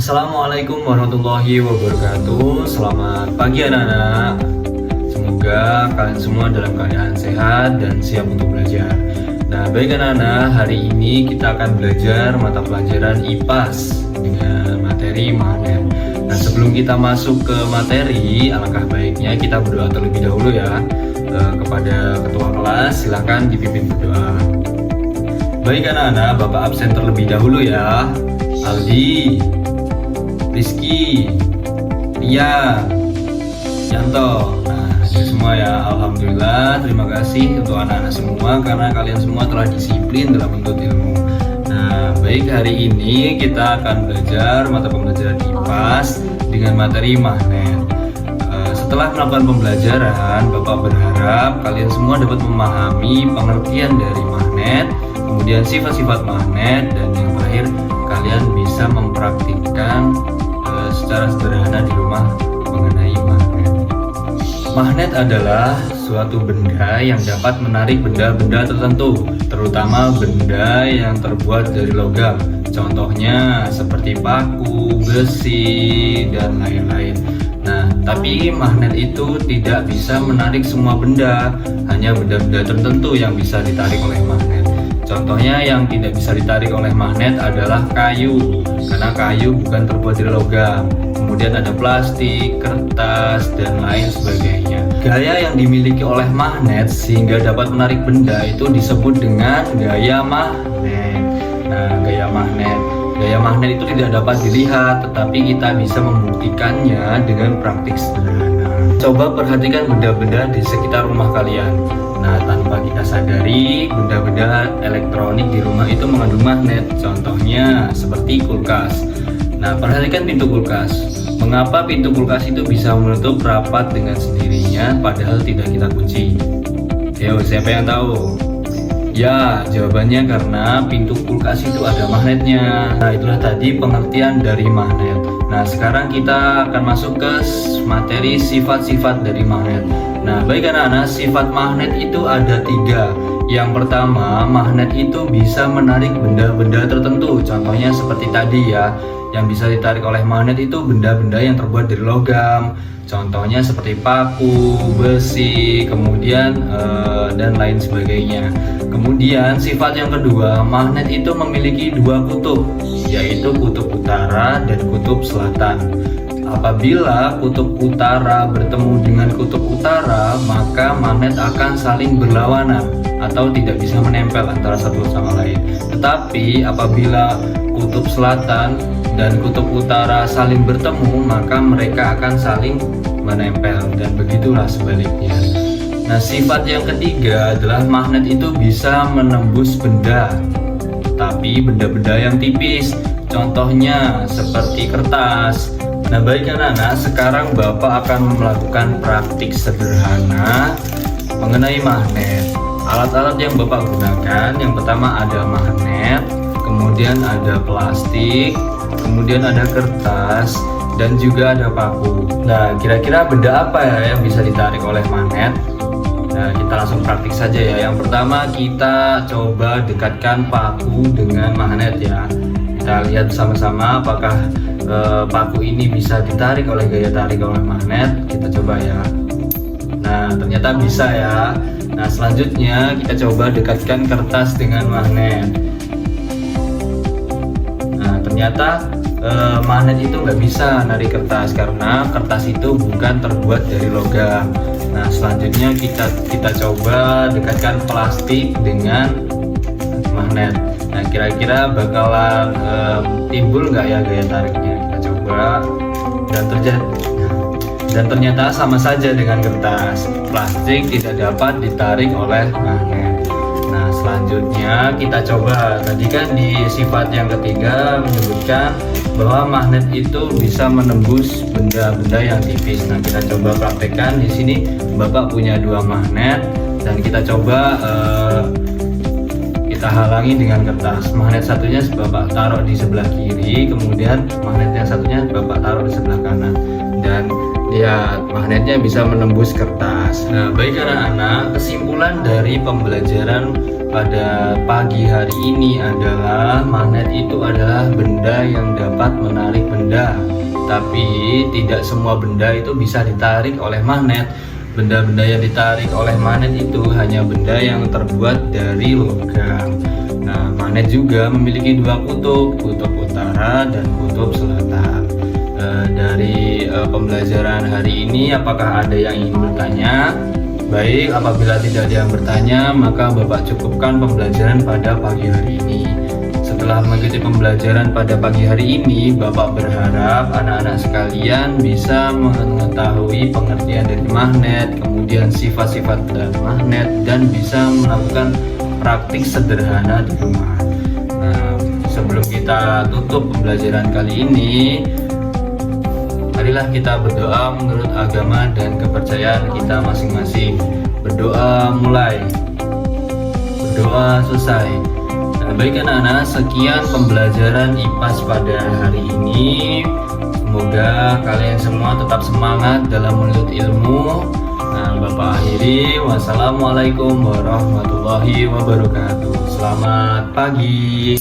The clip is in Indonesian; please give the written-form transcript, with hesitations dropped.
Assalamualaikum warahmatullahi wabarakatuh. Selamat pagi anak-anak. Semoga kalian semua dalam keadaan sehat dan siap untuk belajar. Nah, baik anak-anak, hari ini kita akan belajar mata pelajaran IPAS dengan materi magnet. Nah, sebelum kita masuk ke materi, alangkah baiknya kita berdoa terlebih dahulu ya. Kepada ketua kelas, silahkan dipimpin berdoa. Baik anak-anak, Bapak absen terlebih dahulu ya. Aldi, Rizky, Ria, Yanto. Nah, itu semua ya. Alhamdulillah, terima kasih untuk anak-anak semua karena kalian semua telah disiplin dalam menuntut ilmu. Nah, baik, hari ini kita akan belajar mata pembelajaran IPAS dengan materi magnet. Setelah melakukan pembelajaran, Bapak berharap kalian semua dapat memahami pengertian dari magnet, kemudian sifat-sifat magnet, dan yang terakhir kalian bisa mempraktikkan secara sederhana di rumah mengenai magnet. Magnet adalah suatu benda yang dapat menarik benda-benda tertentu, terutama benda yang terbuat dari logam. Contohnya seperti paku, besi, dan lain-lain. Nah, tapi magnet itu tidak bisa menarik semua benda, hanya benda-benda tertentu yang bisa ditarik oleh magnet. Contohnya yang tidak bisa ditarik oleh magnet adalah kayu, karena kayu bukan terbuat dari logam. Kemudian ada plastik, kertas, dan lain sebagainya. Gaya yang dimiliki oleh magnet sehingga dapat menarik benda itu disebut dengan gaya magnet. Nah, gaya magnet itu tidak dapat dilihat, tetapi kita bisa membuktikannya dengan praktik sederhana. Coba perhatikan benda-benda di sekitar rumah kalian. Nah, tanpa kita sadari, benda-benda elektronik di rumah itu mengandung magnet. Contohnya seperti kulkas. Nah, perhatikan pintu kulkas. Mengapa pintu kulkas itu bisa menutup rapat dengan sendirinya padahal tidak kita kunci? Yo, siapa yang tahu? Ya, jawabannya karena pintu kulkas itu ada magnetnya. Nah, itulah tadi pengertian dari magnet. Nah, sekarang kita akan masuk ke materi sifat-sifat dari magnet. Nah, baik anak-anak, sifat magnet itu ada 3. Yang pertama, magnet itu bisa menarik benda-benda tertentu. Contohnya seperti tadi ya, yang bisa ditarik oleh magnet itu benda-benda yang terbuat dari logam. Contohnya seperti paku, besi, kemudian dan lain sebagainya. Kemudian sifat yang kedua, magnet itu memiliki 2 kutub, yaitu kutub utara dan kutub selatan. Apabila kutub utara bertemu dengan kutub utara, maka magnet akan saling berlawanan atau tidak bisa menempel antara satu sama lain. Tetapi apabila kutub selatan dan kutub utara saling bertemu, maka mereka akan saling menempel, dan begitulah sebaliknya. Nah, sifat yang ketiga adalah magnet itu bisa menembus benda, tapi benda-benda yang tipis. Contohnya seperti kertas. Nah, baik anak-anak, sekarang Bapak akan melakukan praktik sederhana mengenai magnet. Alat-alat yang Bapak gunakan, yang pertama ada magnet, kemudian ada plastik, kemudian ada kertas, dan juga ada paku. Nah, kira-kira benda apa ya yang bisa ditarik oleh magnet? Nah, kita langsung praktik saja ya. Yang pertama, kita coba dekatkan paku dengan magnet ya. Kita lihat sama-sama apakah paku ini bisa ditarik oleh gaya tarik oleh magnet. Kita coba ya. Nah, ternyata bisa ya. Nah, selanjutnya kita coba dekatkan kertas dengan magnet. Nah, ternyata magnet itu nggak bisa narik kertas karena kertas itu bukan terbuat dari logam. Nah, selanjutnya kita coba dekatkan plastik dengan magnet. Nah, kira-kira bakalan timbul nggak ya gaya tariknya? Kita coba, dan ternyata sama saja dengan kertas. Plastik tidak dapat ditarik oleh magnet. Nah, selanjutnya kita coba. Tadi kan di sifat yang ketiga menyebutkan bahwa magnet itu bisa menembus benda-benda yang tipis. Nah, kita coba praktekkan. Di sini Bapak punya 2 magnet dan kita coba kita halangi dengan kertas. Magnet satunya Bapak taruh di sebelah kiri, kemudian magnet yang satunya Bapak taruh di sebelah kanan. Dan Lihat, magnetnya bisa menembus kertas. Nah, baik anak-anak, kesimpulan dari pembelajaran pada pagi hari ini adalah magnet itu adalah benda yang dapat menarik benda. Tapi tidak semua benda itu bisa ditarik oleh magnet. Benda-benda yang ditarik oleh magnet itu hanya benda yang terbuat dari logam. Nah, magnet juga memiliki dua kutub utara dan kutub selatan. Dari pembelajaran hari ini, apakah ada yang ingin bertanya? Baik, apabila tidak ada yang bertanya, maka Bapak cukupkan pembelajaran pada pagi hari ini. Setelah mengikuti pembelajaran pada pagi hari ini, Bapak berharap anak-anak sekalian bisa mengetahui pengertian dari magnet, kemudian sifat-sifat dari magnet, dan bisa melakukan praktik sederhana di rumah. Nah, sebelum kita tutup pembelajaran kali ini, marilah kita berdoa menurut agama dan kepercayaan kita masing-masing. Berdoa mulai, berdoa selesai. Nah, baik anak-anak, sekian pembelajaran IPAS pada hari ini. Semoga kalian semua tetap semangat dalam menuntut ilmu. Nah, Bapak akhiri. Wassalamualaikum warahmatullahi wabarakatuh. Selamat pagi.